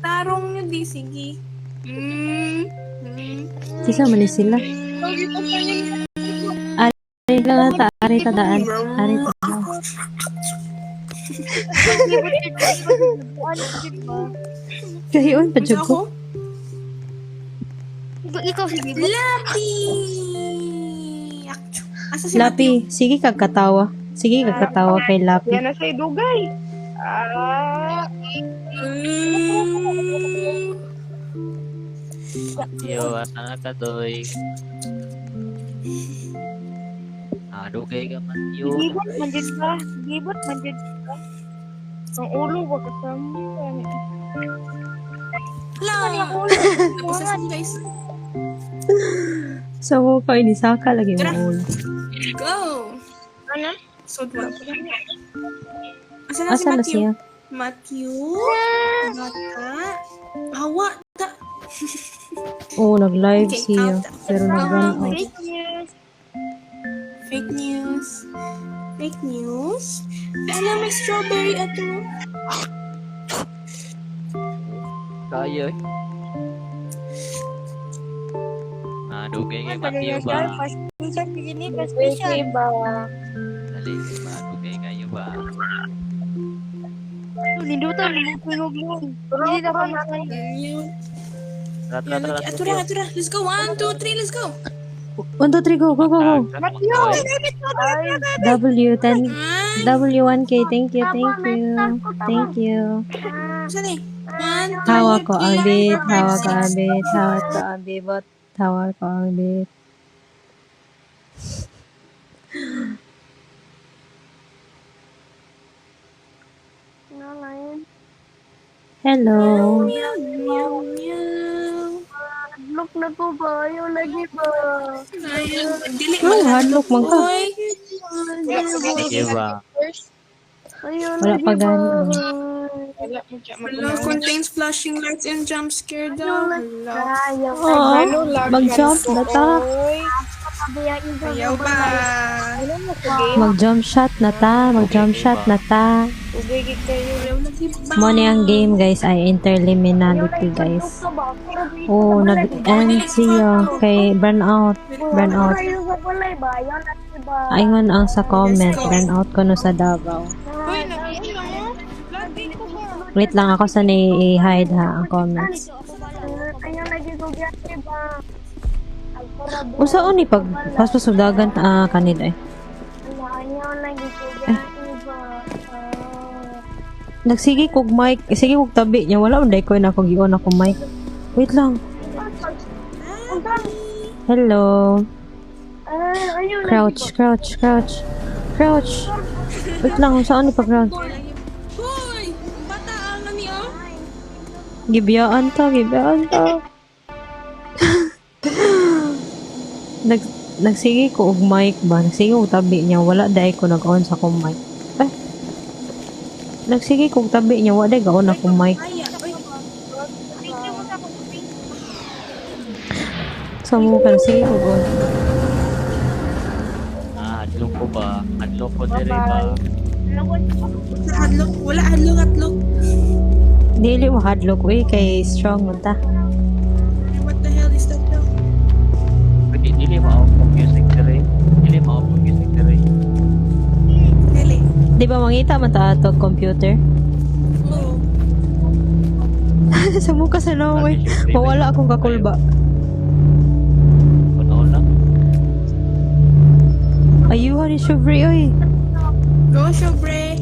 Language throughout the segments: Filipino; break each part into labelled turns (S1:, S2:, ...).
S1: Tarong nyo di, sige.
S2: Sisa man sila. Ari lang ta, ari tadaan. Ari tadaan. Kahiyon pa jud ko.
S3: Ikaw si Bibo.
S1: Lapi! Asa si
S2: Lapi, sige kag katawa. Sige kag katawa kay Lapi.
S4: Yan na sa'y dugay.
S5: Yo, asa ka doy? Dugay ka man yo.
S4: Gibot manjud ka. Gibot manjud ka. Ang ulo ba kasama?
S1: Hello! Tapos na sila guys.
S2: So mo pa ini saka lagi mo ulo.
S1: Go!
S4: Ano?
S1: So, wala pa lang. Asa na si
S2: Asa na
S1: Matthew?
S2: siya?
S1: Matthew? Bata? Hawa?
S2: Oo, nag-live
S1: Okay,
S2: siya.
S1: out.
S2: Pero nag-run out.
S4: Fake news.
S1: Fake news. Fake news? Alam, may strawberry ato.
S5: Kaya eh. Dugay kay Matthew ba?
S3: Pasensya begini,
S4: Fake
S3: pasensya.
S4: ba?
S5: Dali ba? Dugay kayo ba?
S3: Nindutan mo pingog mo. Hindi na pa naman.
S5: Tara.
S1: Atura. Let's go. 1, 2, 3, let's go.
S2: 1, 2, 3, go, go, go, go. W1K, thank you. Thank you.
S1: Saan eh? 1, 2,
S2: Tawa ko ang beat, tawa ko ang beat, tawa ko ang beat, tawa ko ang beat. Hello.
S1: meow, meow, meow.
S4: Look na ko ba? Ayaw lagi ba?
S1: Ayun. Dili.
S2: Oh, hadlock man ka.
S1: Oy.
S5: Sige ba?
S4: Ayaw
S2: Wala
S4: lagi
S2: pa
S4: ba?
S2: gani.
S1: Hello, contains flashing lights and jump scare daw. Hello.
S4: Ayaw.
S2: Oh, mag-jump na ta.
S1: Ayaw ba?
S2: Mag-jump shot na ta.
S4: Ugay gid kayo.
S1: Ayaw lagi ba?
S2: Mo ni ang game guys ay interliminality guys. Oh, nag-end siya kay burnout.
S4: Ayaw sa kulay ba? Ayaw lagi ba?
S2: Ayun ang sa comment, burnout ko no sa Davao.
S4: Uy, nakita mo? Lagi ko ba?
S2: Wait lang ako sa ni-hide ha ang comments.
S4: Ayaw lagi ko gyud ba?
S2: Usaon ni pag paspas ug dagan kanila eh.
S4: Ayaw lagi ko gyud ba?
S2: Nagsige kog mic, sige kog tabi niya wala unday ko na kog gion ako mic. Wait lang. Hello.
S4: Ayaw
S2: Crouch. Wait lang, saan ni pa crouch?
S1: Hoy! Bata ang nami oh.
S2: Gibiyaan ta. Nagsige ko og mic ba? Nagsige ko tabi niya wala dai ko nag-on sa kong mic. Nagsige ko tabi niya wala dai gaon akong mic.
S1: Aya. Oy.
S2: Sa mo kan sige ko on.
S5: Hadlok ko ba? Hadlok ko diri ba?
S1: Sa hadlok. Wala hadlok.
S2: Dili mo hadlok uy kay strong mo ta.
S1: What the hell is that daw?
S5: Dili mo ako music diri.
S1: Dili.
S2: Di ba mangita man ta ato computer?
S1: Oo.
S2: Sa mukha sa naway. Mawala akong kakulba.
S5: Puno lang.
S2: Ayuhan ni Shubri oy.
S1: Go, Shobre.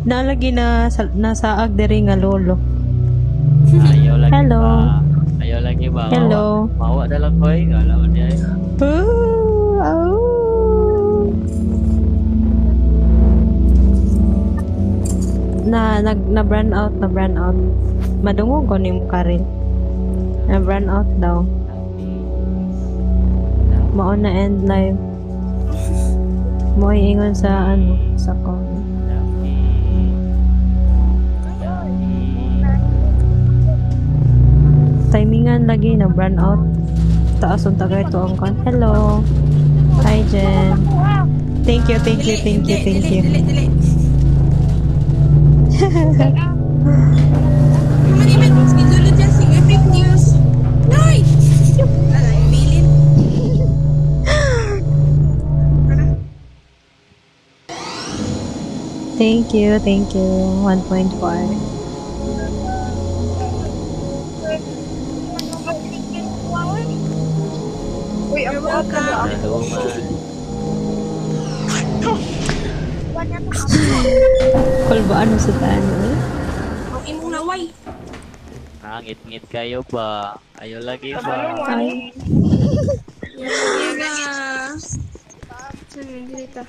S2: Nalagi na nasaag diri nga lolo.
S5: Ayaw lagi
S2: Hello.
S5: ba? Ayaw lagi ba?
S2: Hello.
S5: Mawa na lang ko eh. Alam mo niya eh.
S2: Na brand out. Madungog ko ni mo Karil. Na brand out daw. Mao na end live. Mo ingon sa sa comment. Timingan lagi na brand out. Taas ang tagay to ang kan. Hello. Hi Jen. Thank you.
S1: Dili. Manimay, sinulod dyan si Epic News. Noy! Ala, Emilin.
S2: Thank you, thank you. 1.4.
S4: Uy, ang buhat ka ba?
S5: Dalawang man.
S2: Kulbaan mo sa tano eh.
S1: Ang imong laway.
S5: Nangit-ngit kayo ba? Ayaw lagi ba?
S2: Ay.
S1: Yaga. Dito.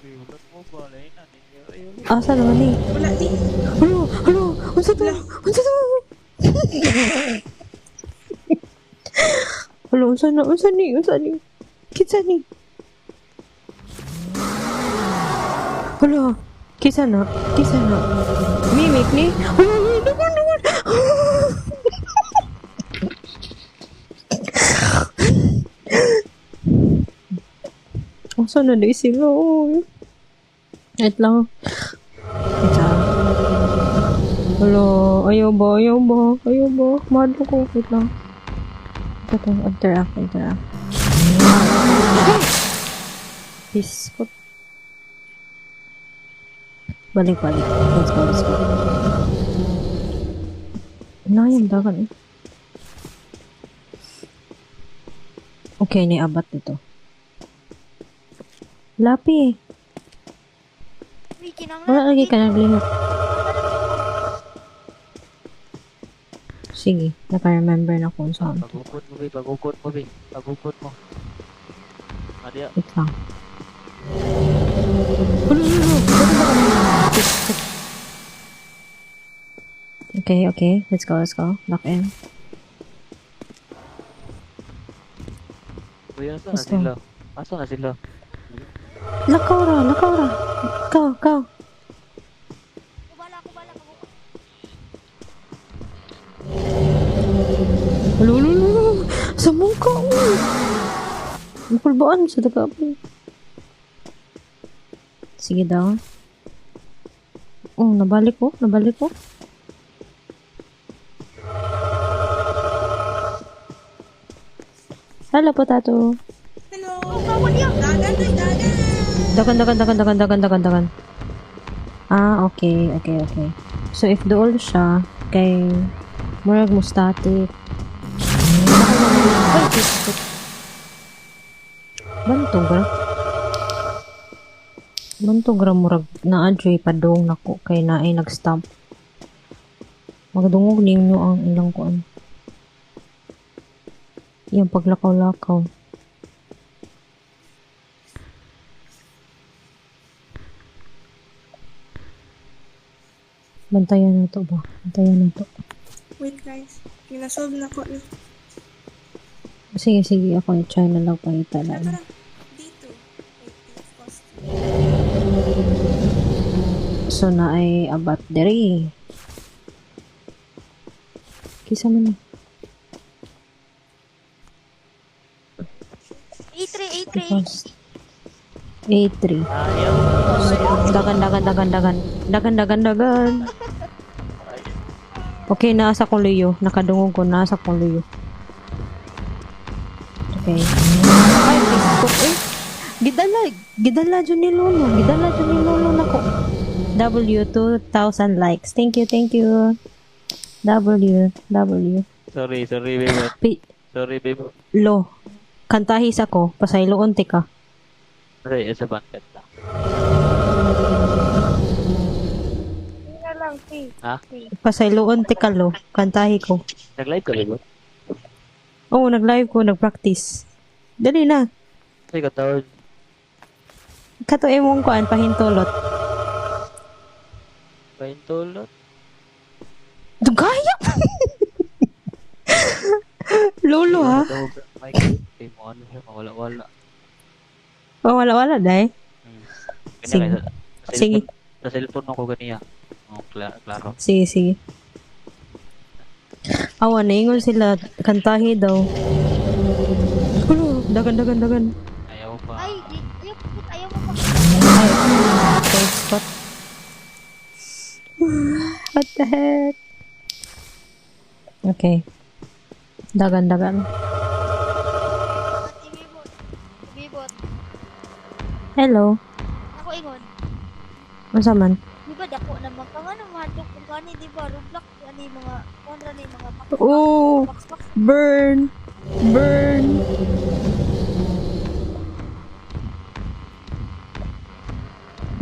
S5: Ulat mo ba? Lain na ninyo. Ayaw.
S2: Asa naman ni?
S1: Wala di.
S2: Halo, unsa to? Unsa to? Halo, unsa ni? Kitsa ni? Halo, kisa na? Mimik ni? Halo, naman. Asa na di sila? Wait lang. Hello, ayaw ba? Mahalo ko. Wait lang. Ito, interact. Biskot. Balik. Let's go. Nayang dagan eh. Okay, niabat ito. Lapi eh.
S3: Uy, kinanglan.
S2: Wala lagi ka naglimot. Sige, naka-remember na kung saan.
S5: Pagukot mo, Bi. Pagukot mo. Adya.
S2: Wait lang. Okay. Let's go. Lock in.
S5: Kuya, asa na
S2: Basta.
S5: sila? Asa na sila?
S2: Lakaw ra. Ikaw.
S3: Kubala.
S2: Lulu. Sa mungka. Napulbaan sa daga. Sige daw. Oh, nabalik ko. Hello, potato.
S1: Hello. Dagan.
S2: Dagan. Okay. So, if dool siya, kay murag mo static. Ay, biskot. Bantog ra murag na-adjay padong nako kay naay nag-stamp. Magdungog ninyo ang ilang kuan. Yung paglakaw-lakaw. Bantayan na to ba?
S1: Wait guys. Ginasolve na ko na.
S2: Sige, ako i-try na lang pakita lang.
S1: Tara. Dito. Wait, cost.
S2: So, na ay abat diri. Kisa man.
S3: A3.
S2: A3.
S5: Ayaw.
S2: Dagan. Okay, nasa kong luyo. Nakadungog ko, nasa kong luyo. Okay. Ay, biskot eh. Gidala dyan ni Lolo nako. W 2,000 likes. Thank you. W.
S5: Sorry, baby. Sorry, baby.
S2: Lo. Kantahis ako. Pasayloon ka.
S5: Sorry, isa banket lang.
S4: Hindi na lang, si.
S5: Ha?
S2: Pasayloon ka lo. Kantahi ko.
S5: Nag-live ka rin ba?
S2: Oo, nag-live ko. Nag-practice. Dali na.
S5: Kasi katawad.
S2: Kato emong kuan pahintulot.
S5: Paintulot.
S2: Dugaya! Lolo ha?
S5: Mike, kay mo ano siya, mawala-wala.
S2: Oh, wala dai.
S5: Kanya
S2: Sige.
S5: kaya
S2: Sige.
S5: sa cellphone ako ganiya. Oh, klaro.
S2: Sige. Awa na ingon sila kantahi daw. Dagan.
S5: Ayaw pa.
S3: Ay, ayaw
S2: The heck? Okay. Dagan.
S3: Ibibot. Ibibot.
S2: Hello.
S3: Ako ingon.
S2: Unsa man?
S3: Di ba dako naman ka nga nang madok kung kani, di ba? Roblox, ano yung mga, kontra na yung mga
S2: Oh,
S3: box.
S2: burn.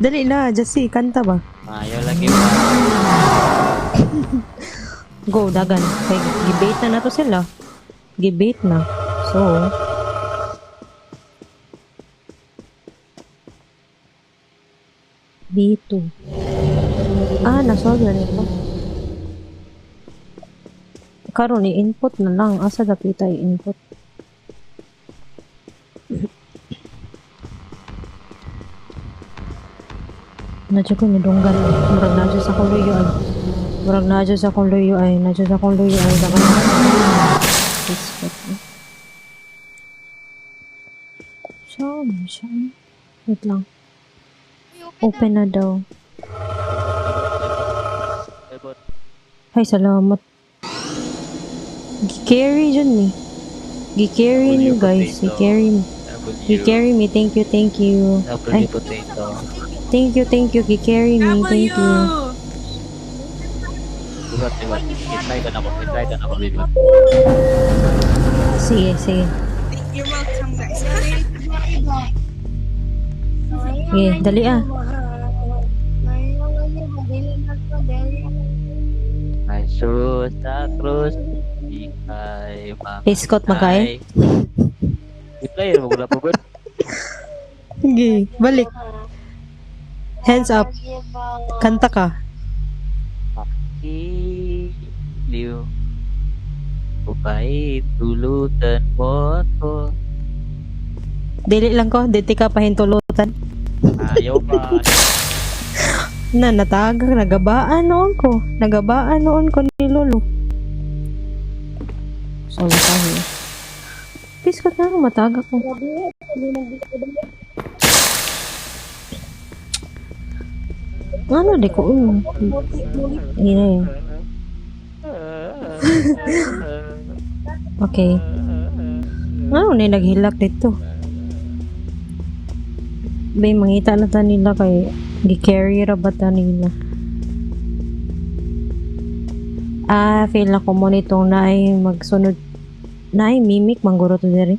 S2: Dali na, Jassy, kanta ba?
S5: Ayaw lagi ba?
S2: Go, dagan. Kay gibate na to sila. Gibate na. So, B2. Nasolve na nito. Karon i-input na lang. Asa dapat tayo input? Nadyo ko nidunggan. Murag nadyo sa kuluyo ay. Nadyo sa kuluyo ay. Dagan na. Siya. Wait lang. Open na daw.
S5: Ebot.
S2: Ay, salamat. Gi-carry dyan ni. Gi-carry ni guys. Gi-carry me. Thank you. Ay,
S5: W potato.
S2: thank you. Gi-carry me. Thank you.
S5: Ebot. I-try ka na ako, Ebot.
S2: Sige.
S1: You're welcome, guys.
S2: Sige, dali ah.
S5: Ay, sus, sa krus. Ikay,
S2: Iskot magkaya?
S5: I-play, wala po good.
S2: Sige, balik. Hands up. Kanta ka.
S5: Liu. Upay, tulutan mo ako.
S2: Dili lang ko. Diti ka pahintulutan.
S5: Ayaw pa.
S2: Natagag. Nagabaan noon ko ni Lolo. Sabi tayo. Piskot na lang. Matagak ko. Ano di ko? Yun. Okay. Ano na naghilak dito? Bay, mangita na ta nila kay gi-carry ra ba ta nila? Feel na ko mo nitong naay magsunod. Naay mimic, mangguro to diri.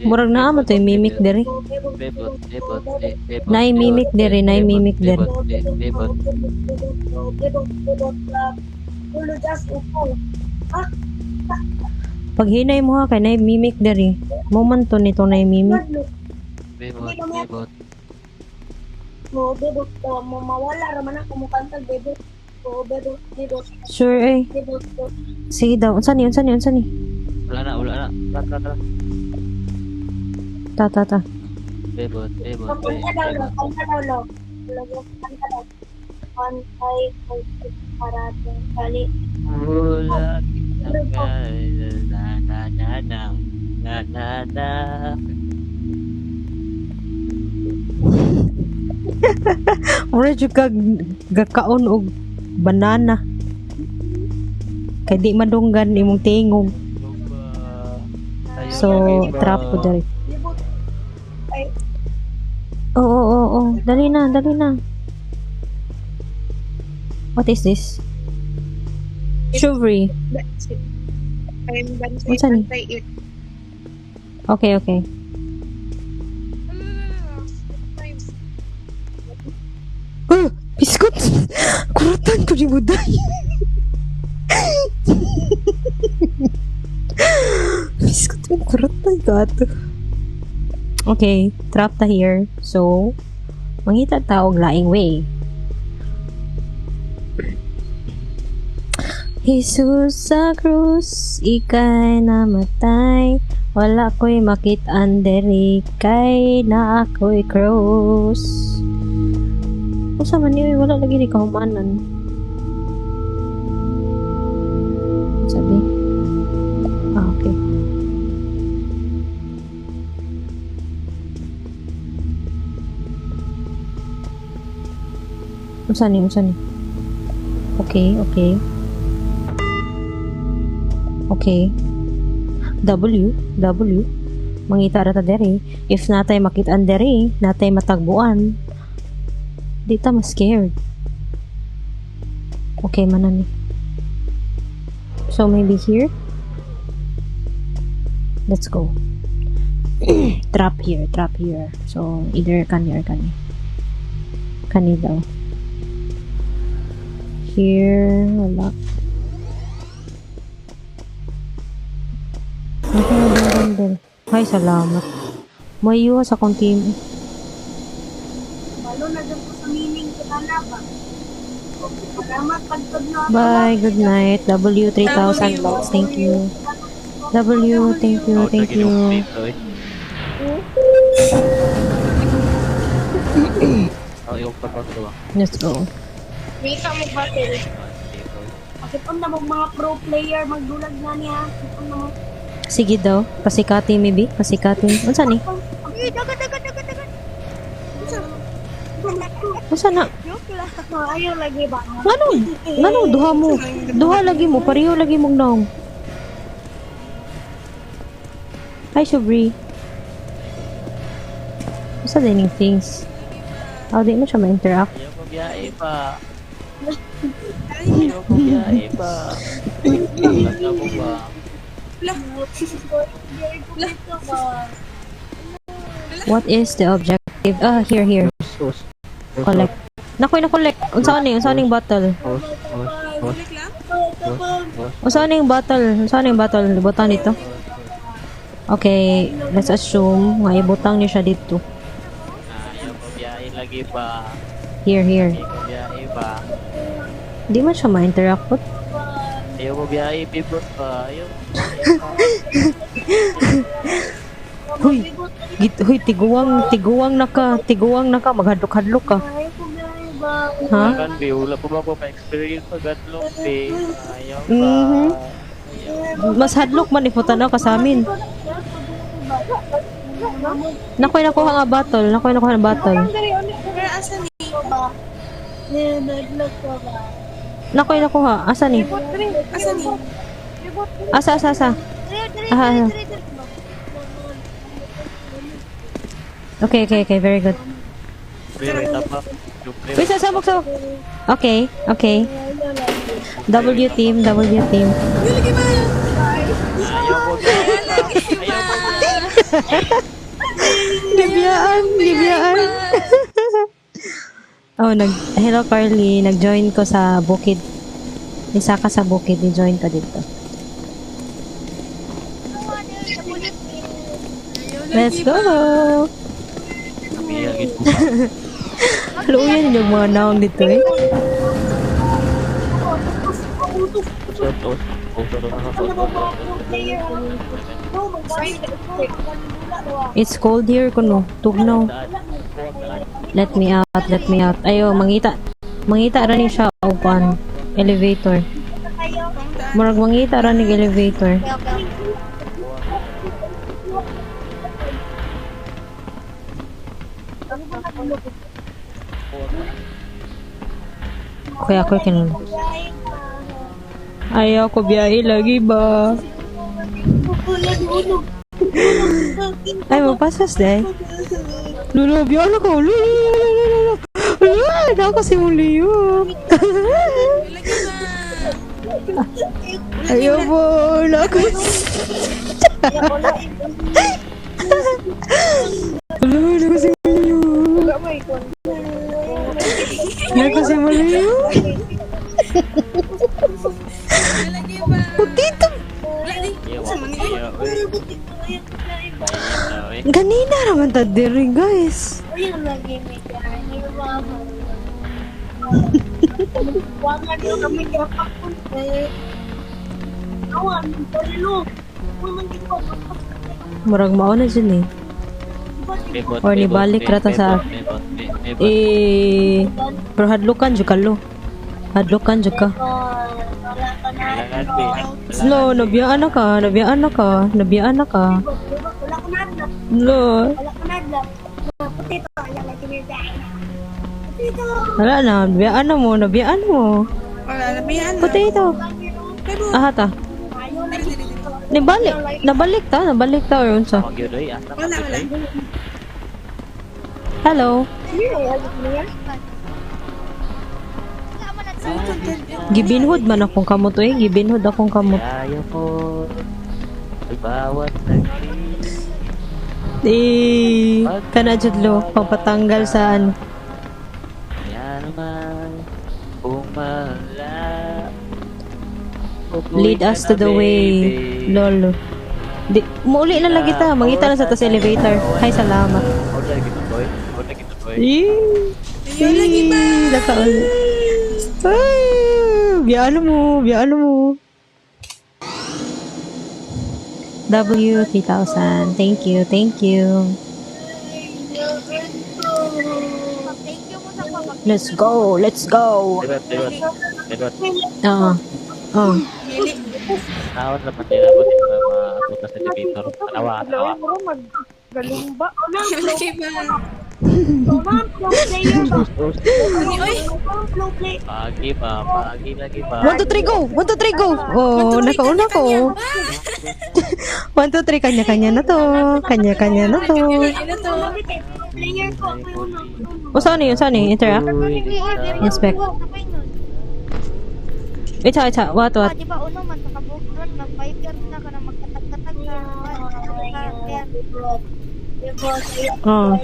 S2: Murag naa mo to yung mimic diri. Naay mimic diri. Pag hinay mo ha, kay naay mimic diri. Moment to nito naay mimic.
S4: Bebot, mawala raman ako mukantag, bebot. Bebot.
S2: Sure eh. Sige daw. Unsa ni?
S5: Wala na.
S2: Ta.
S5: Bebot.
S4: Kanta daw, lo. Kanta daw. Pantay, parada, kali.
S5: Wala na.
S2: Mura jud ka gakaon og banana. Kay di madunggan imong tingog. So, trap ko dali.
S4: Bebot. Ay,
S2: Oo. Dali na. What is this? Chivalry.
S1: That's it. I'm
S2: What's that?
S1: bantay it.
S2: Okay. Biskot! Kuratan ko ni Buday. Biskot yung kuratan ko ato. Okay, trap ta here. So, mangita ta og laing way. Jesus sa krus, ikay namatay. Wala ko'y makit-an diri, kay na ako'y cross. Usa man niyo, wala lagi ni kahumanan. Sabi? Okay. Unsa ni? Okay. W. Mangita ra ta dere. If natay makit-an dere, natay matagbuan. Di ta mas scared. Okay, manani. So maybe here. Let's go. Trap here. So either kani or kani. Kani daw. Here, wala. Nakakagandal. Ay, salamat. May iwas akong team. Bye, good night. W3000 likes, thank you. W, thank you.
S5: Yung pagkakagawa.
S2: Let's go.
S4: Mika mo battle. Pakipon na mo mga pro player magdulag na niya. Pakipon na mo.
S2: Sige daw. Pasikati maybe. Unsa ni?
S3: Dagan.
S2: Unsa na?
S3: Joke lang.
S4: Ayaw lagi ba?
S2: Ngano duha mo? Duha lagi mo. Pareho lagi mong naong. Hi, Shubri. Unsa dining things? Di mo siya ma-interact.
S5: Ayaw ko biyahe pa. Talaga mo ba?
S2: What is the objective? Here. Collect. Nakoy na collect. Unsa ning bottle? Unsa ning bottle? Ibutang dito. Okay, let's assume nga ibutang niyo siya dito.
S5: Ayaw ko biyahe lagi pa.
S2: Here.
S5: Ayaw ko biyahe pa.
S2: Di man siya ma-interact po.
S5: Ayaw ko biyahe pipot pa. Ayaw.
S2: Huy, tiguwang na ka, maghadlok-hadlok ka. Ha?
S5: Kan be, wala pa ba ko ka-experience sa gadlok be. Ayaw pa.
S2: Mhm.
S5: Ayaw.
S2: Mas hadlok man iputan na ka sa amin. Nakoy nakuha nga bottle.
S1: Pero asa ni?
S2: Nakoy nakuha. Asa ni?
S1: Asa ni?
S2: Asa. Aha. Okay, very good.
S5: Pero tapa.
S2: Wait, sabok. Okay. W team.
S5: Ayaw ko biyahe pa.
S2: Libiyaan. Hello Carly, nag-join ko sa bukid. Isa ka sa bukid, i-join ka dito. Let's go!
S5: Biyagin ko pa.
S2: Luyan yung mga naong dito eh. It's cold here kuno. Tugnaw. Let me out. Ayo, mangita ra ni siya upan. Elevator. Murag mangita ra ni elevator. Okay, ako kinun. Ayaw ko biyahe lagi ba? Ay, mapasas deh. Lulu, biyahe ko. Lulu. Ayaw kasi muli yun. Ayaw mo. Lako. Lulu, kasi muli yun. Kasi muli yun.
S1: Lagi ba?
S2: Putito.
S5: Ayaw.
S2: Ganina naman ta diri, guys. Murag mao na dyan eh. Or nibalik rata sa... Pero hadlukan dyan ka lo. Hadlukan dyan ka. No, nabiyaan na ka. No. Wala na, nabiyaan na mo, nabiyaan mo.
S1: Wala, nabihan na.
S2: Potato.
S1: Pero,
S2: Ah, ta. Nabalik ta or unsa?
S5: Tawag yun, oy. Asa
S1: wala,
S5: ka,
S1: wala.
S5: oy?
S2: Hello. Gibinhod man akong kamot eh. Gibinhod akong kamot.
S5: Kaya mo. Ay, bawat nagsis.
S2: Eh, kana judlo papatanggal sa ano.
S5: Kaya naman. Pumala.
S2: Lead us to the way. Lolo. Di, muuli na lagi ta. Mangita na sa tas elevator. Hay, salamat.
S5: Order kita, boy. Order kita, boy.
S1: ayun lagi ba?
S2: Nakaul. Ay, biyano mo. W3000. Thank you.
S3: Thank you mo sa pamag.
S2: Let's go.
S5: Edward.
S2: Oo.
S5: Naon naman nila ko din maabot na sa elevator. Kanawa.
S4: Magaling ba?
S1: Lagi ba?
S4: Pro player ba?
S1: Oy,
S4: Pro player.
S5: Pagi lagi ba?
S2: 1, 2, 3, go! 1, 2, 3, go! Oh, nakauna ko. 1, 2, 3, kanya-kanya na to. Kanya-kanya na to.
S1: ano to?
S4: Player ko ako yun.
S2: O, saan yun? Interact? Inspect. Echa. What?
S3: Di ba uno man nakabukron mag-viber na ka na magkatag-katag na.
S2: Oh.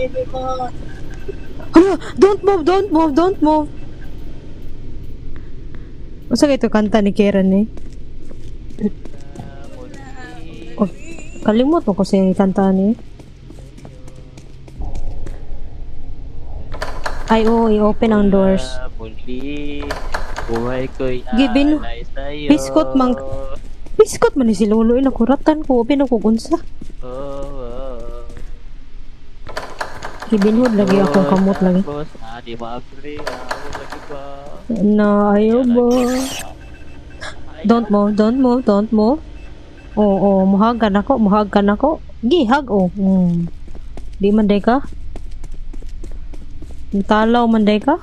S2: Hala, don't move. Usa ito kanta ni Karen eh. Oh, kalimot mo kasi kanta ni. Ay, oh, i-open ang doors.
S5: Muli. Buhay ko'y
S2: Gibin.
S5: alay sa'yo.
S2: Biskot man ni si Lolo, inakuratan ko, pinakukunsa. Gibinhod lagi akong kamot lagi.
S5: Boss, di ma-free. Ako lagi ba?
S2: Na, ayaw ba? Don't move. Oo, muhag ka na ko. Gihag, oh. Di man day ka? Talaw man day ka?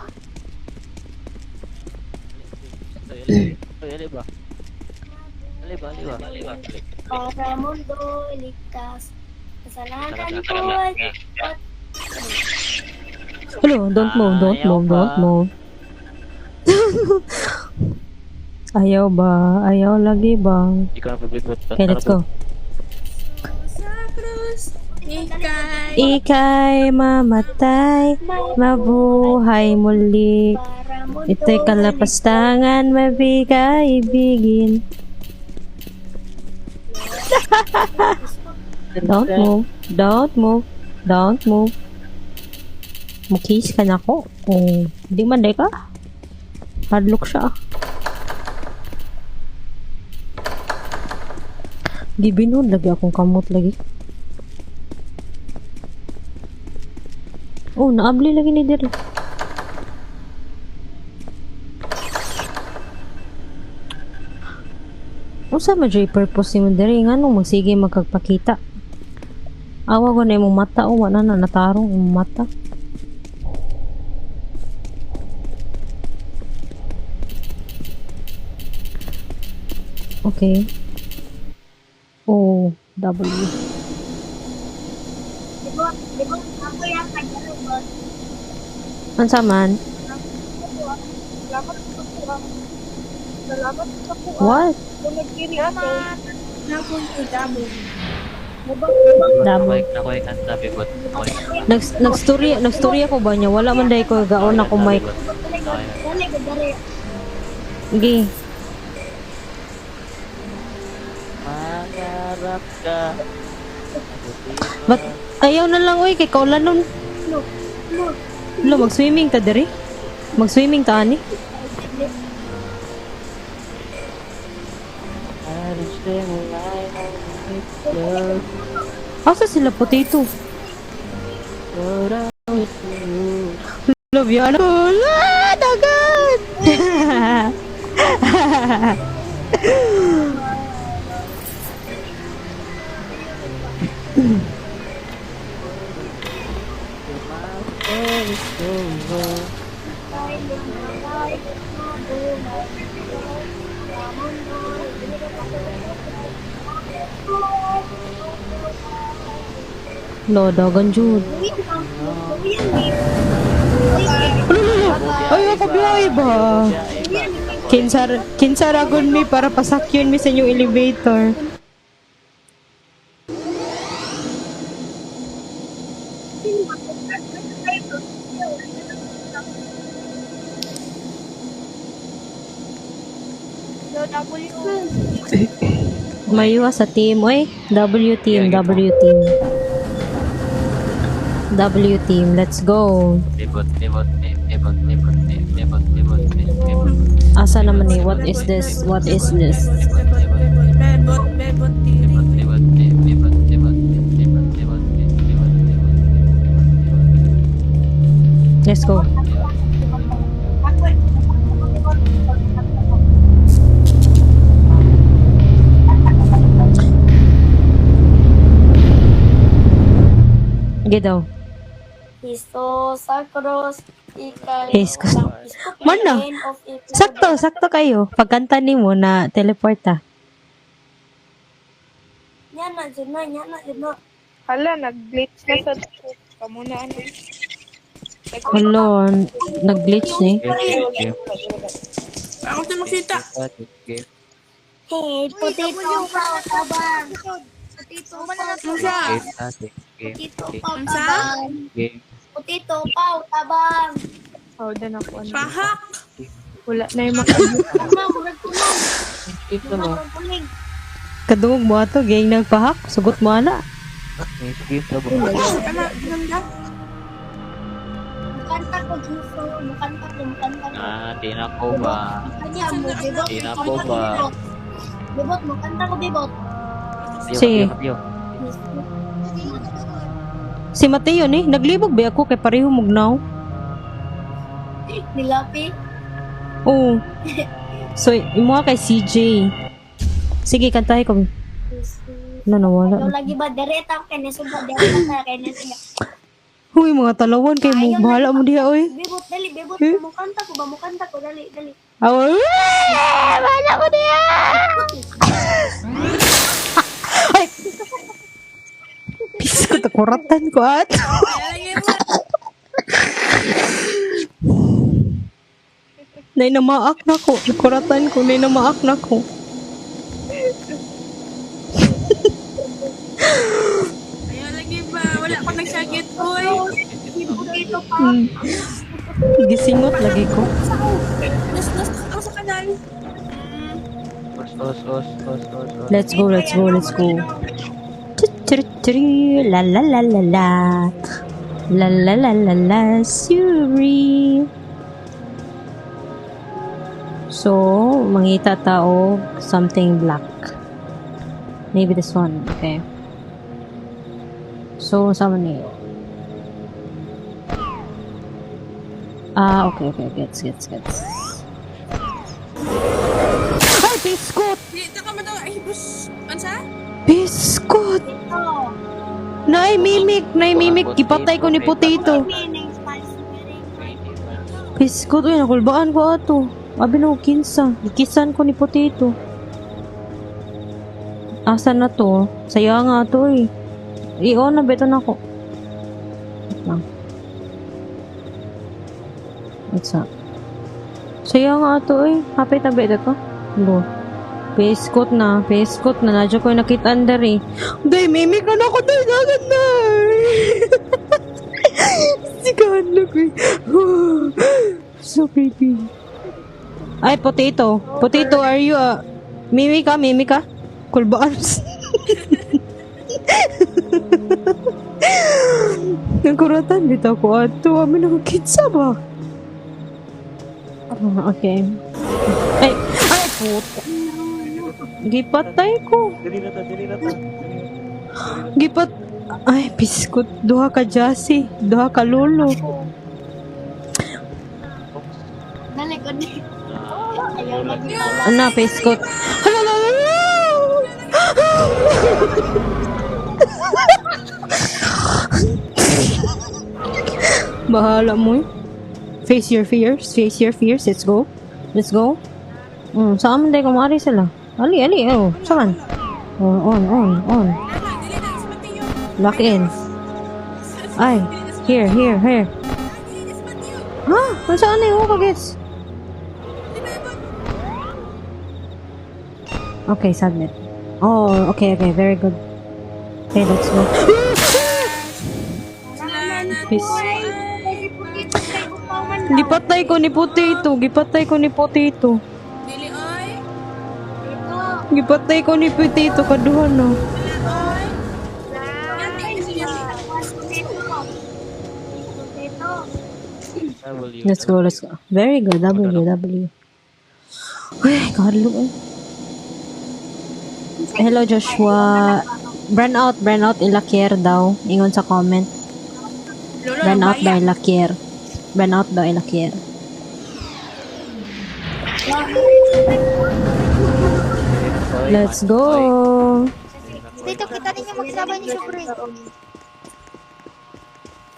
S5: Ali ba?
S4: Para mundo iligtas. Kasalanan ko ay
S2: Hello, don't move. Ayaw ba? Ayaw lagi ba?
S5: Ikaw ang pabibot.
S2: Okay, let's go.
S1: Sa krus,
S2: Ika'y mamatay, mabuhay muli.
S4: para mundo
S2: Ito'y kalapastangan, mabigay ibigin. Don't move. Mukis ka na ko. Oh, di man day ka. Padlock siya. Gibinod lagi akong kamot lagi. Oh, naabli lagi ni diri. Unsa man jay purpose ni mo diri nganong magsige magkagpakita? Awa ko na imong mata o wala na natarong imong mata. Okay. O, W.
S4: Diba, ako yung kanya ba?
S2: Ansa man?
S4: Salamat sa po.
S2: What?
S4: Kung nagkiri ako.
S1: Double.
S2: Damo.
S5: Nakoy kanta bibot.
S2: Nag-story ako ba niya? Wala man dahil ko gaon ako mic.
S4: Dali.
S2: Sige.
S5: Mangarap ka.
S2: Ba't ayaw na lang, uy, kay kaulan nun. Lo, mag-swimming ta diri? Mag-swimming ta ani? Asa sila potato? Love yan ako. Dagat!
S4: kay namatay, nadulay ko sa mundo.
S2: Lodagan jud. Ay, ako biyahe ba? Kinsaragon mi para pasakyon mi sa inyong elevator. Mayuwa sa team. Oy, W team, W team. W team, let's go.
S5: Libot.
S2: Asa naman eh, what is this? What is this?
S1: Bebot, tiri.
S2: Let's go. Get daw.
S4: Histo sa cross, ikay
S2: Histo.
S4: Histo
S2: Mana?
S4: pain of it.
S2: Sakto kayo. Pagkanta ni mo na teleporta.
S4: Yan na, dyan na.
S1: Hala, nag-glitch na sa pamunaan.
S2: Hello, nag-glitch ni.
S1: Ako na makita.
S4: Hey, potato pa, tabang. Potato pa, potato pa, tabang. Potato pa, tabang.
S1: Oh, dan ako.
S4: Pahak.
S1: Wala na yung makabit.
S4: Kuling.
S2: Kadungog mo ato, gayng nagpahak. Sugot mo ana.
S4: Mukanta ko, Giso. Mukanta ko.
S5: Di na ko ba?
S4: Kanya mo, bibot.
S5: Di na ko ba?
S4: Bibot, mukanta ko, bibot.
S2: Si Mateo ni, naglibog ba ako kay pareho mugnaw?
S4: Nilapi.
S2: Oo. So, imo kay CJ. Sige, kantahin ko. Nawala.
S4: Ikaw lagi ba, direta kay Nesuba, direta kay Nesuba.
S2: Uy, mga talawan kay mo. Bahala mo diha, oy.
S4: Bibot, dali, bibot. Mukanta ko, dali.
S2: Awa. Bahala mo diha. Ay. Pisko, takuratan ko ato. Nay namaak na ko. Nakuratan ko. Nay namaak na ko.
S1: Ayaw lagi ba? Wala ko nagsagit, oy.
S4: Potato pa.
S2: Gisingot lagi ko.
S1: Nas ako sa kanal.
S5: Os.
S2: Let's go. La la la la la. La la la la la. Suri. So, mangita tao something black. Maybe this one. Okay. So, sama ni. Okay. Gets. Ay, biskot!
S1: Di, taka mo daw. Ay, bus. Ansa?
S2: Biskot! Nay, mimik. Ipatay ko ni potato. Biskot, uy, nakulbaan ko ato. Abi na ko kinsa. Ikisan ko ni potato. Asa na to? Saya nga to eh. I-on na beto na ko. Wait lang. What's up? Saya nga to eh. Hapit na beto to? Hello. Peskot na. Nadyo ko yung nakita under eh. Day, mimik na ako. Day, nagan na. Sigahan na ko eh. So creepy. Ay, potato. Potato, are you mimik ka? Kulbaan. Nagkuratan dito ako ato. Amin nakakitsa ba? Okay. Ay, puto. Gipatay ko. Ay, biskut. Duha ka jasi. Duha ka lolo.
S4: Dali ko ni. Ayaw lagi pala.
S2: Ana, biskut. Bahala mo eh. Face your fears. Face your fears. Let's go. Let's go. Saan man tayo kumari sila? Ali. Oh, saan? On. Lock in. Ay. Here. Ha? Saan na yung kagets? Okay, submit. Oh, okay. Very good. Okay, let's go. Peace. Gipatay ko ni Potato.
S1: Dili oy.
S2: Gipatay ko ni Potato kaduhan no. Let's go. Very good. W. Uy, Carlo eh. Hello Joshua. Burn out Ilakier daw. Ingon sa comment. Burn out daw Ilakier. Let's go.
S3: Dito kita ninyo magsaban ni Sobre.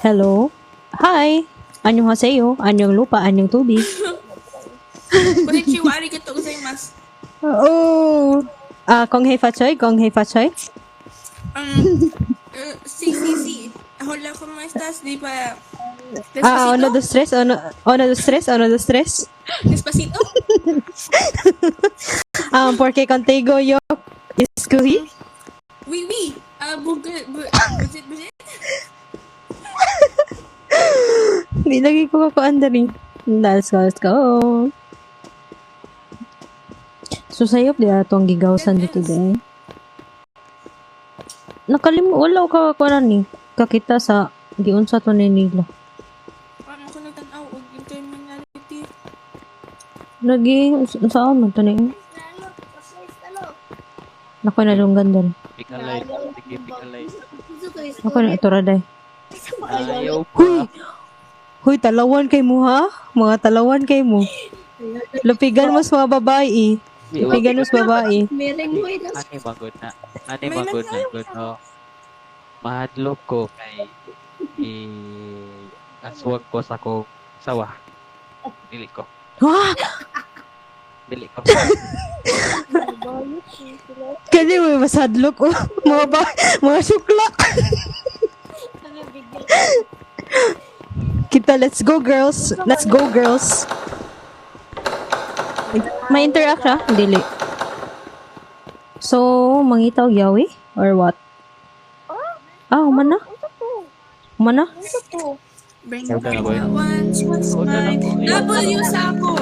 S2: Hello. Hi. Anyong haseyo, anyong lupa, anyong tubig.
S1: Konnichiwa, arigatou gozaimasu.
S2: Oh. Konghei fachoy.
S1: Sí. Hola, ¿cómo estás? Di pa.
S2: Ono do stress.
S1: Despacito.
S2: Porque contigo yo escogí.
S1: Oui. Buget.
S2: Hindi lagi ko kakuandarin. Let's go. So, sayop di atong gigawsan dito din. Wala ko kakuanan ni. Kakita sa giunsa to ni nila.
S1: Paano ko nagtanaw og interminality?
S2: Saan man to ni? Nakoy na lunggan din.
S5: Pikalay.
S2: Nakoy na ituraday.
S5: Ayaw pa.
S2: Huy, talawan kay mo ha? Mga talawan kay mo. Lupigan mo sa mga babae.
S4: Mereng mo ito.
S5: Ani magod na. Good no. Mahadlok ko kay aswag ko sa ko sawa. Dili ko.
S2: Ha? Kani mo masadlok ko. Mga sukla. Kita, let's go girls. May interact siya? Dili. So, mangitaw yawi? Or what? Umana?
S1: Bring
S5: Huwag ka na, boy.
S1: one, W sa ako.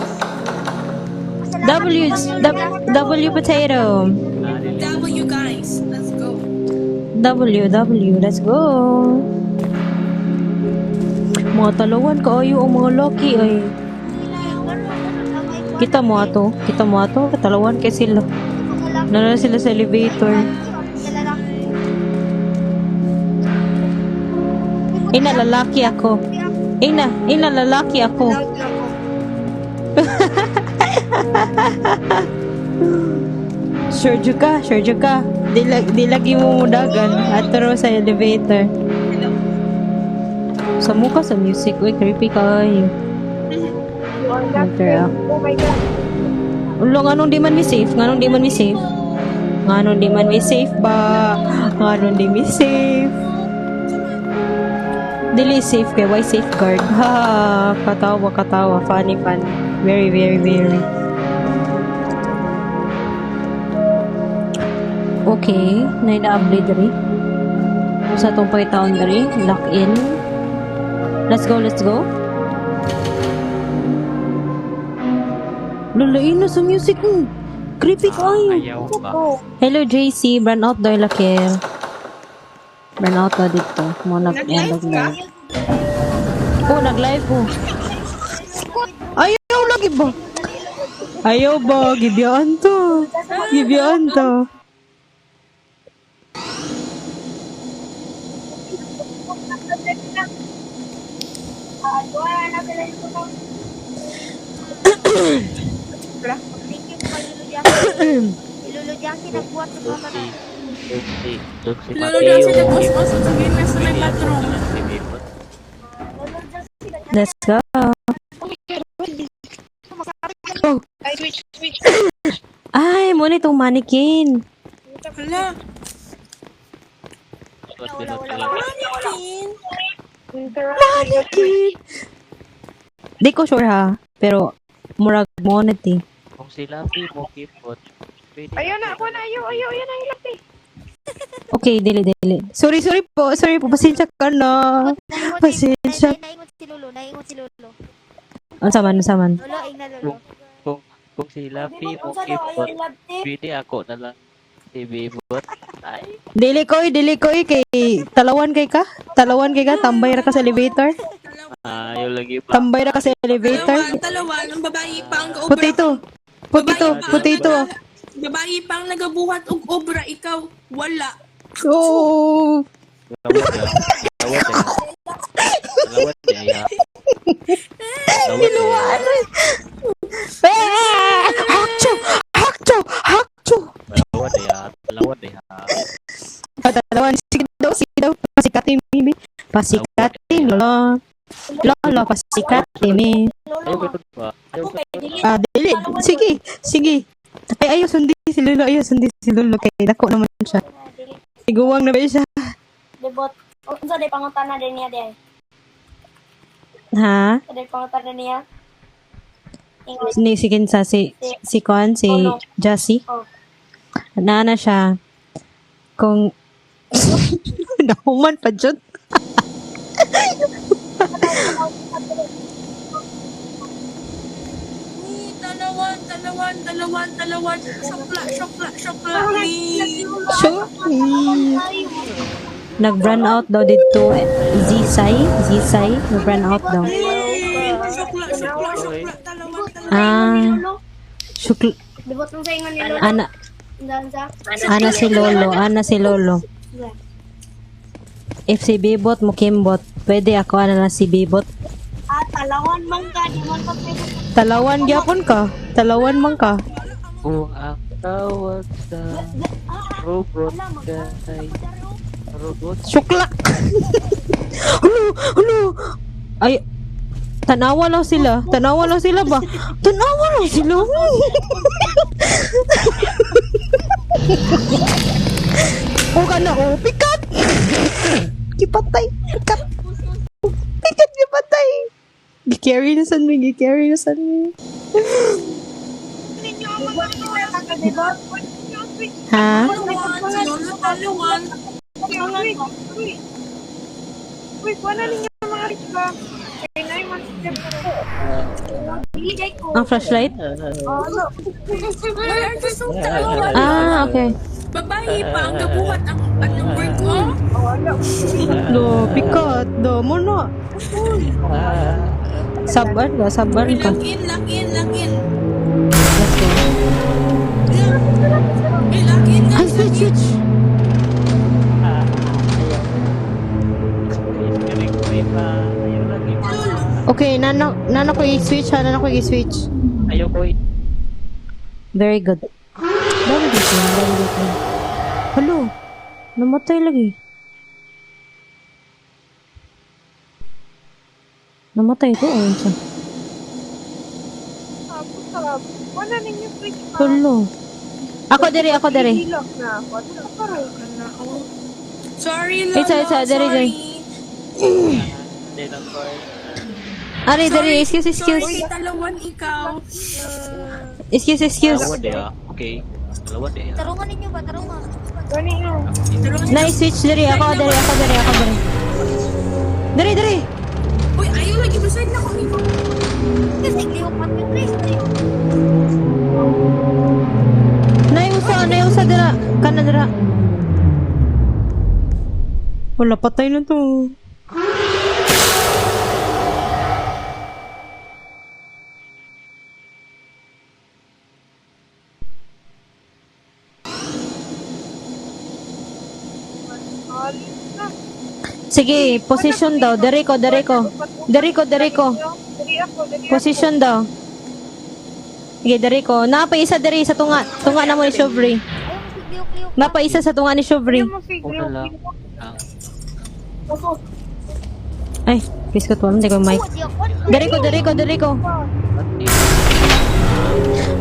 S2: W potato.
S1: W guys. Let's go.
S2: Let's go. Mga talawan ka ayo ang mga loki ay. Kita mo ato, katalawan kay sila. Nana sila sa elevator. Lalaki ako. Lalaki ako. Sure ka. Di lagi mo mudagan at sa elevator. Sa mukha sa music, creepy kayo. Interact.
S4: Oh my God.
S2: Ulo, nganong di man mi safe ba? Nganong di mi safe? Dili safe kay why safeguard? Ha, katawa. Funny. Very. Okay, na-upload diri. Sa tong pagitaon diri, lock in. Let's go. Lulain na sa music mo. Creepy kayo.
S5: Ayaw pa.
S2: Hello JC, burn out daw lakir. Burn out na dito. Mo nag-end live. Nag-live po. Ayaw lagi ba? Gibiyaan to.
S3: Iluludyan nagbuhat sa mga na.
S1: Lalo daw sila boss sabihin na sa may bathroom.
S2: Let's go. Dili tong mannequin.
S1: Hala.
S2: Mannequin. Di ko sure ha. Pero, murag mo na ti.
S5: Kung sila mo kipot.
S4: Ayun na, ako na, ayun na, hilap eh.
S2: Okay, dili. Sorry po. Pasensya ka na. Pasensya.
S3: Naingot si Lolo.
S2: Ang saman.
S3: Lolo, ing na Lolo.
S5: Kung sila mo kipot. Pwede ako na lang. Si Bibot. Ay.
S2: Dili ko kay talawan kay ka. Tambay ra ka sa elevator.
S5: Ayaw lagi pa.
S2: Tambay ra ka sa elevator.
S1: Talawan, ang babae pa ang kaobra.
S2: Potato.
S1: Babae pa ang nagabuhat og obra, ikaw wala.
S2: Oh.
S5: Lawat ya. Lawat ya.
S2: Talawan sige daw pasikatin mi. Pasikatin lo. Lolo pasikatin mi.
S5: Ayaw ko pa.
S2: Dili. Sige. Ay, ayaw sundi si Lolo. Kaya dako naman siya. Iguwang na ba siya?
S4: Debot. Unsa day pangutana din niya day?
S2: Ha?
S4: Unsa day pangutana niya? Ingon.
S2: Si Kinsa, si Kwan, si
S4: Oh, no.
S2: Jassy.
S4: Oh.
S2: Naana siya. Kung... Nahuman pa dyan.
S1: Talawan. Shokla.
S2: Sure. Nag-run out daw dito. Zisay. Nag-run out daw.
S1: Shokla. Talawan.
S2: Ah. Shukl...
S4: Debot nung sa ingon ni Lolo.
S2: Ana
S4: Unsa?
S2: si Lolo. If si Bibot mo kimbot, pwede ako na si Bibot.
S4: Talawan man ka, di man pa pwede.
S2: Talawan gyapon ka. Talawan man ka.
S5: Kung ang tawag sa robot kay robot.
S2: Syukla. Hulo. Ay, tanawa lang sila ba? Tanawa lang sila. O ka na, pikat. Gipatay. Gi-carry na san mi. Ha?
S1: Talawan.
S4: Uy, kuha na ninyo mga riba. Kaya na yung mga Iligay ko.
S2: Ang flashlight?
S4: Ano?
S2: Ah, okay.
S1: Babae pa ang gabuhat ang number ko.
S2: Do, pikat. Do, mo na. Sabar ka.
S1: Lock in.
S2: Let's go.
S1: Lock in nga.
S2: Ay, switch.
S5: Ayaw lagi pa.
S2: Okay, nana ko i-switch ha.
S5: Ayaw ko
S2: Very good. Very good. Hello. Namatay lagi. Namatay ko. Siya.
S4: Wala ninyo switch pa.
S2: Hello. Ako diri.
S4: Hilok na ako. Ano ka rin?
S1: Sorry, Lolo.
S2: Isa, dali.
S1: Sorry.
S2: Ari, diri. Excuse.
S1: Sorry, talawan ikaw.
S2: Excuse.
S5: Lawat ya. Okay. Lawat ya.
S3: Tarungan ninyo ba? Tarungan.
S4: Gani nga.
S2: Na-switch diri. Ako diri. Diri.
S1: Uy, ayaw lagi. Beside na ko ikaw.
S3: Kasi liwag man yung place na yun.
S2: Naiusa dira. Kana dira. Wala, patay na to. Sige, position daw. Dere ko.
S4: Diri ako.
S2: Position daw. Sige, dere ko. Napaisa dere sa tunga. Tunga na mo ni Shobri.
S3: Ayaw mo liwag.
S2: Napaisa sa tunga ni Shobri.
S5: Okay lang.
S2: Ay, please ko tuwam. Hindi ko mic. Dere ko.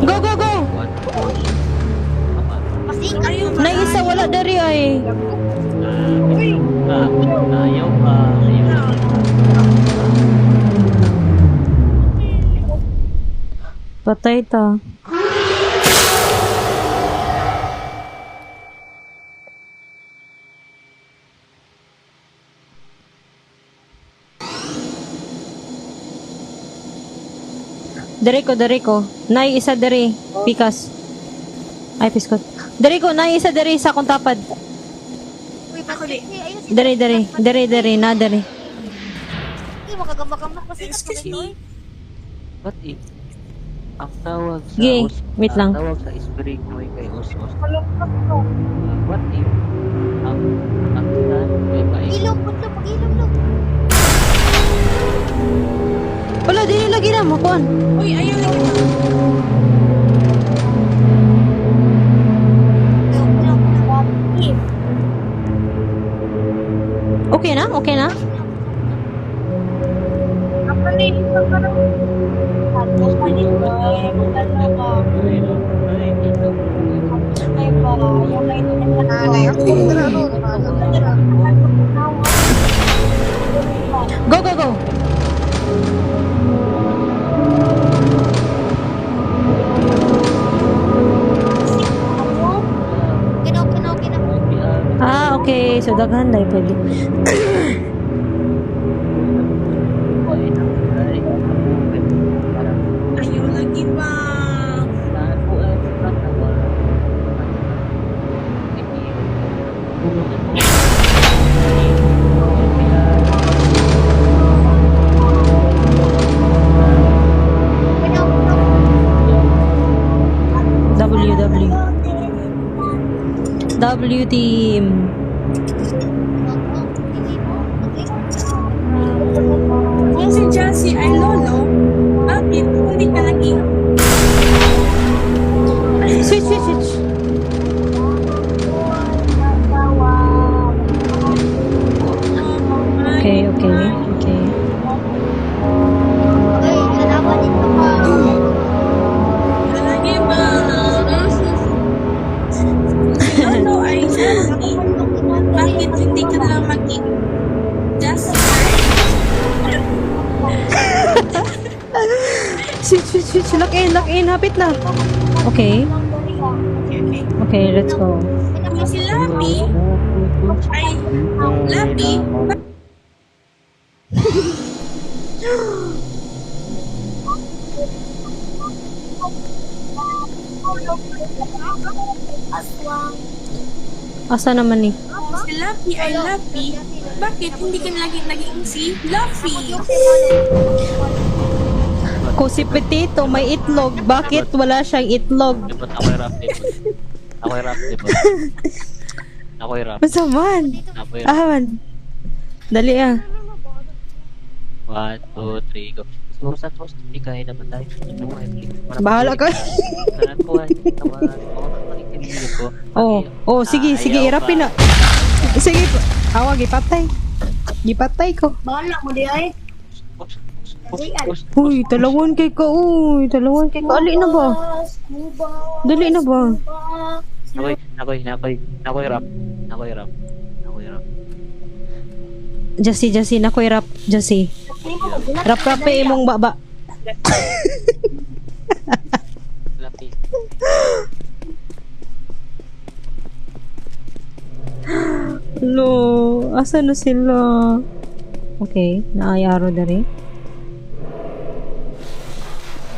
S2: Go.
S1: Ayaw ba?
S2: Naisa wala dari ay.
S5: Ayaw pa.
S2: Patay ta. Dari ko. Nay isa dari. Pikas. Ay, piskot. Dari ko, nay isa dari sa akong tapad.
S3: Uy, bakit? Ayun si
S2: Dari. Na dari.
S3: Uy, makagambak-gambak pa sila sa tuloy.
S5: What if? Ang tawag sa
S2: Gay, wait lang.
S5: Ang tawag sa spirit mo ay kay Os-Os.
S4: Malungkot to.
S5: What if? Ang tan ay kay
S3: Ilong, punto, mag-ilong lang.
S2: Wala, dili lagi na mo, kuan.
S1: Uy, ayaw lagi na.
S2: Okay na? Okay na?
S4: Kapalit ka ka na. Kapalit ka. Magdala ka. Ay ba? Yung kayo
S2: Go. Ah, okay. So, daghan na pwede.
S1: Ayaw lagi ba?
S2: W team.
S1: Kung si Jassy ay lolo, bakit hindi ka naging
S2: Switch. Okay.
S1: lagi ba? Si lolo ay Jassy, bakit hindi ka na lang maging Jassy?
S2: Switch. Lock in. Hapit na. Okay. Okay, let's go.
S1: Kung si Lapi ay Lapi,
S2: Asa naman ni?
S1: kung si Lapi ay Lapi, bakit hindi ka lagi naging si Laffy?
S2: Kung si Petito may itlog, bakit wala siyang itlog?
S5: Diba? Ako'y rap, diba? Ako'y rap.
S2: Masaman. Ahan. Dali ah.
S5: 1, 2, 3, go. Santos, hindi kaya naman tayo.
S2: Bahala ka. Oh, sige, irapin na. Sige, awag, gipatay ko.
S4: Bahala mo di ay.
S2: Uy, talawan kay ka, Ali na ba? Dali na ba?
S5: Nakoy rap.
S2: Jasi, nakoy rap, Jasi. Rap imong baba.
S5: Lapi.
S2: Lo, asa na sila? Okay, naayaro dari.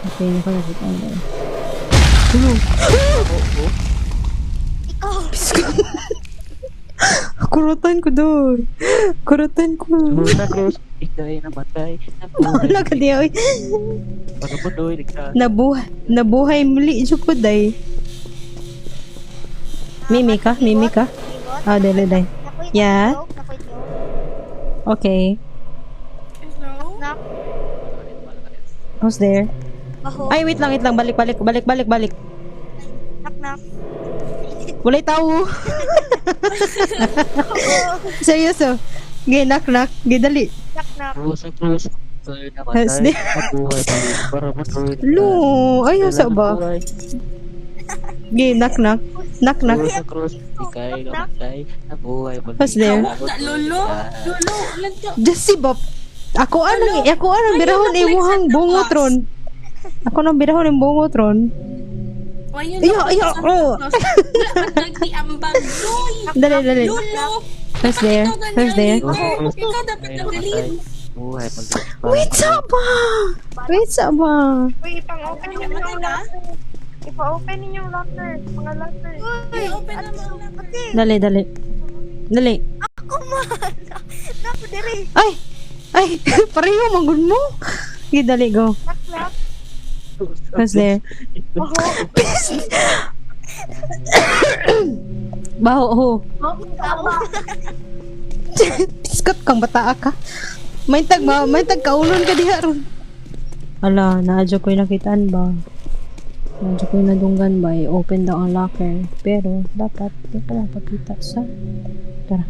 S2: Okay, nakalapit ang dari. Hello. Kurutan ko doon.
S5: Santa Cruz, ikay namatay.
S2: Wala ka di oy.
S5: Pagkapundoy, ligtas.
S2: Nabuhay muli jud ko day. Mimi ka? Ah, dali. Yeah. Okay.
S1: Hello?
S2: Who's there? Ay, wait lang. Balik.
S3: Knock.
S2: Walay tao. Seryoso. Knock. Dali.
S5: Santa Cruz, ikay namatay. Mabuhay pa rin para matuloy.
S2: Lo, ayaw sa ba?
S5: Mabuhay.
S2: Gi, knock knock. Knock knock.
S5: Cruz sa krus, ikay namatay, nabuhay mo.
S2: Who's there?
S1: Lolo, lanto.
S2: Just si Bob. Ako anong birahon imuhang bungotron. Ako nang birahon ng bungotron.
S1: Wayo
S2: Iyo, oh.
S1: Nagdi ambag. Loy.
S2: Dali.
S1: Lolo.
S2: Who's there? Who's there?
S1: Ikaw dapat nagalin.
S5: Buhay mo.
S2: Wait sa ba?
S3: Uy, ipang-open niyo yung locker. Ipa-open niyo yung locker. Mga locker. Uy,
S1: Open naman.
S3: pati.
S2: Dali.
S3: Ako man. Napo, diri.
S2: Ay, pareho manggod mo. Gi, dali, go.
S3: Lock.
S2: Who's there? Baho, ho. Piskot kang bataa ka. May tag kaulon ka diha ron. Ala, naadyo ko'y nakitaan ba? Naadyo ko'y nadunggan ba? I-open daw ang locker. Pero, dapat, di ko lang pakita sa... Tara.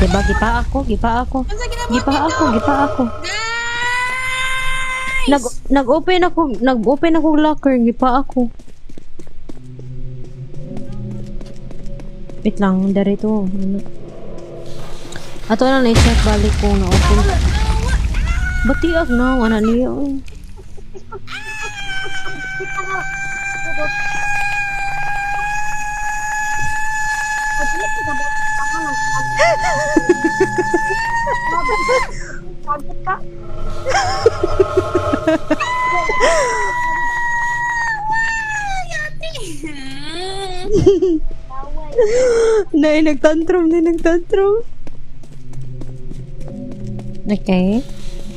S2: Diba, gipa ako. Nag-open ako locker, gipa ako. Wait lang, darito. Ato na na-check balik kung na-open. Batiak na, wala niya. Nagtantrum. Okay,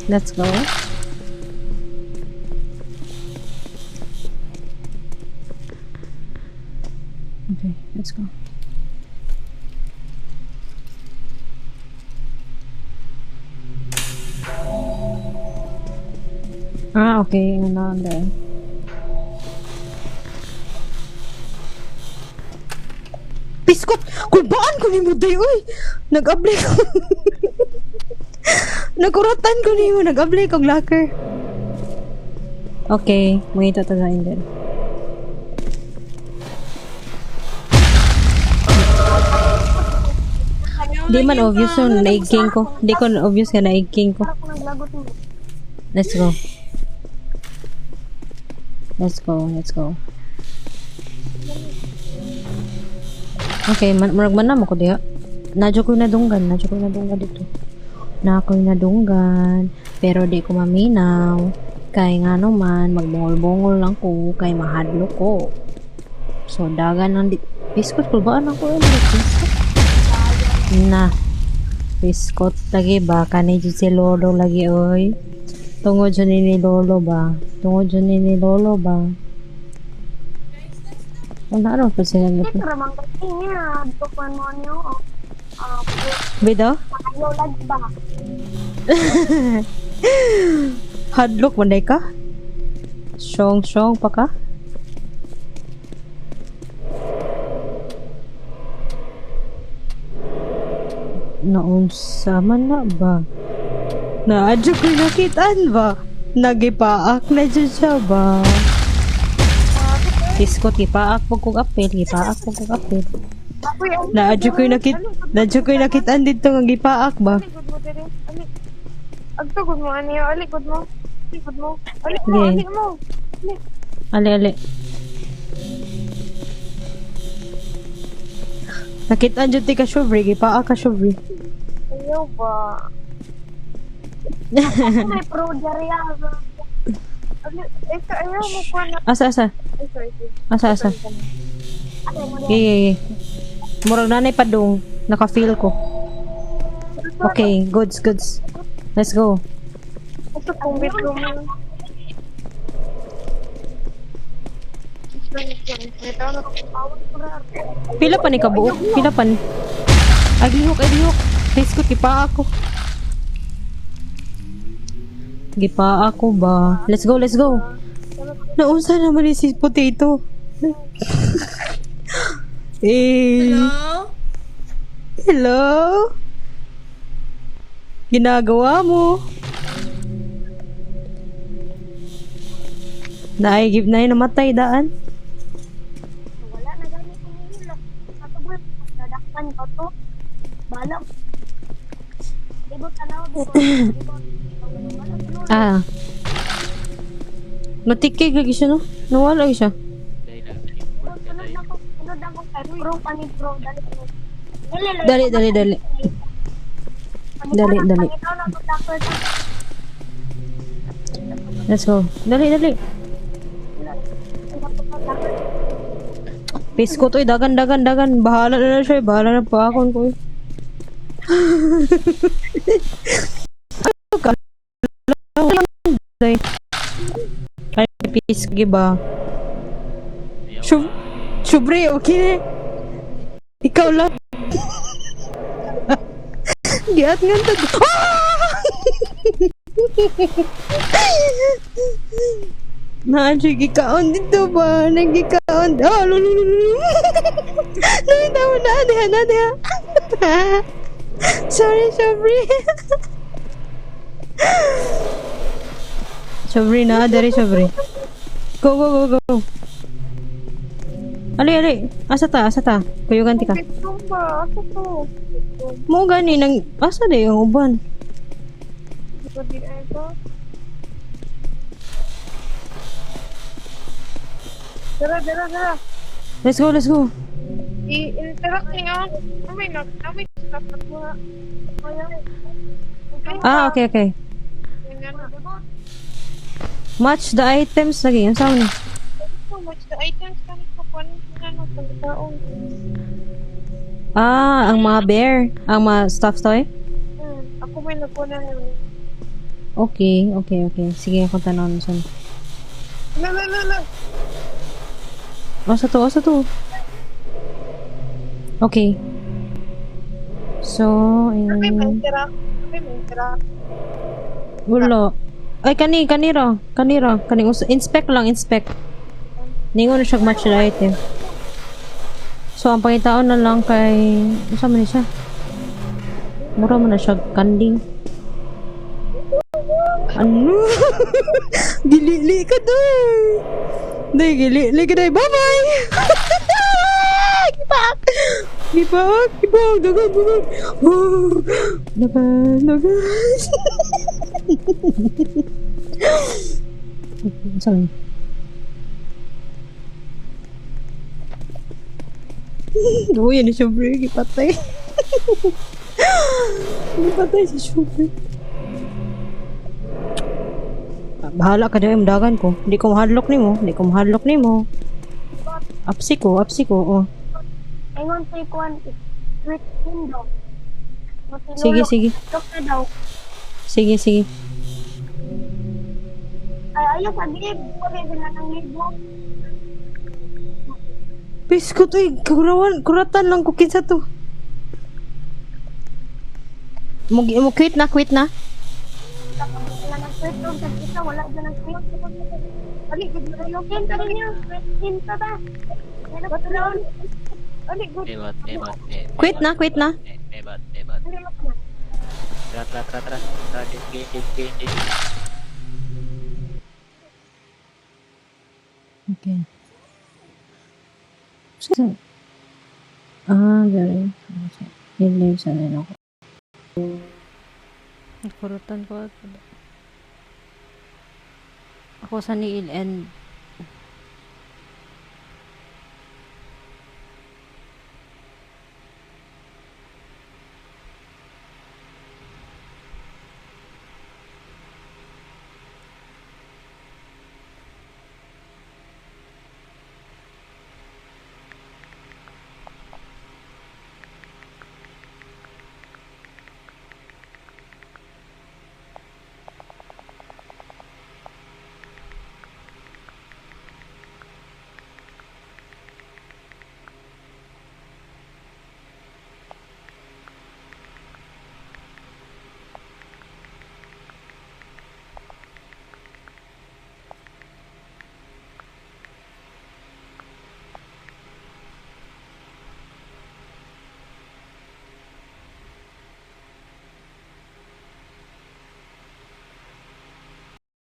S2: let's go. Okay, let's go. Okay, another. Piskot! Kulbaan ko ni mo day, uy! Nag-apply ko. Naguratan ko ni mo, nag-apply kong locker. Okay, may tatagain din. Di man obvious yun, naig-king ko. Di ko obvious ka, naig-king ko. Let's go. Okay, marag man na mo ko diha. Nadyo ko nadunggan dito. Na ako'y nadunggan, pero di ko maminaw. Kay nga naman, magbungol-bungol lang ko, kay mahadlo ko. So, dagan ng biskot ko ba? Ano ko yun? Na. Biskot lagi ba? Kanay si Lolo lagi, oy. Tungod dyan ni Lolo ba? Wala rin pa sila
S4: Ito
S2: nito.
S4: ramang kasi niya. Tukuan mo niyo.
S2: Bido?
S4: Ayaw lag ba?
S2: Hadlock, manday ka? Strong pa ka? Naunsa man na ba? Naadyo ko'y nakitaan ba? Nagipaak na dyan siya ba? Biskot, gipaak po kong apel. Naadyo ko'y nakitaan dito nga gipaak ba?
S3: Aligod mo, diri. Agtugod mo, aniyo. Aligod mo.
S2: Okay. Ali. Nakitaan dyan ti ka syuvri, gipaak ka syuvri.
S3: Ayaw ba?
S4: Ako may pro Daria.
S3: Ayaw mo ko na.
S2: Asa?
S3: Ay, sorry.
S2: Asa?
S4: Ano mo na?
S2: Gigi. Murag nanay pa dong. Naka-feel ko. Okay, goods. Let's go.
S3: Ito kong bedroom mo.
S2: Pila pa ni kabuok? Aglihok. Biskot, gipa ako. Gipa ako ba? Let's go. Naunsa naman ni si Potato. Hello? ginagawa mo? Naigib na yun, namatay daan.
S4: Wala na ganit ko nila. Katubol, nadakpan ko to. Balak. Ibo tanaw, ibo.
S2: Ah. Natikig lagi siya, no? Nawala lagi siya.
S4: Sunod ako kay pro, pani pro, dali pro.
S2: Dali. Dali. Let's go. Dali. Peace ko to, dagan. Bahala na siya, bahala na pa ako ko. Ay, peace giba. Syubre, okay. Ikaw lang. Giat nga to. Nagigikaon dito ba? Nagigikaon. Oh, lulululu. Nakita mo na, diha. Sorry, Syubre. Syubre na, dari Syubre. Go. Ali. Asa ta? Kuyo ganti ka.
S4: Tumba, ako to.
S2: Mo gani nang asa de yung uban.
S4: Ito di ay to. Dara.
S2: Let's go.
S4: I-interact niya. Amay dapat mo.
S2: Ah, okay. Match the items lagi. Ang saan na?
S4: Match the items kanito pagkaon.
S2: Ah, ang mga bear. Ang mga stuffed toy?
S4: Ako may nagkunan ng
S2: Okay. Sige, ako tanaw na saan.
S4: La.
S2: Asa to? Okay. So,
S4: Okay, may
S2: ayun.
S4: interact.
S2: Wala. Ay, kaniro. Kaning inspect. Ningon na siya match the item. So, ang pangitaon na lang kay... Saan man siya? Mura mo na siya kanding. Ano? Gilili ka doy! Gilili ka doy! Bye-bye! Gipak! Dagan! Oh, dagan! Saan? Oo, yan si Syubre. Gipatay. Gipatay si Syubre. Bahala ka dahil dagan ko. Hindi ko mahadlok ni mo. Apsi ko. Oh.
S4: Ingon sa ikuan, street window.
S2: Sige.
S4: Tok na daw.
S2: Sige.
S4: Ay, ayaw sa lib. Pwede sila ng libo.
S2: Pis ko to eh. Kuratan lang ko kinsa to. Mo quit na.
S4: Wala ng street room sa isa. Wala dyan ng street room. Ali, gagawin ka rin niya. Street ta ta. Ano ba ito naon? Ali, good.
S5: Emot.
S2: Quit na.
S5: Emot.
S4: Ali, look na.
S5: Tara. Game.
S2: Okay. Galing. Yun sa nila ko. Nagkurutan ko. Ako sa niil and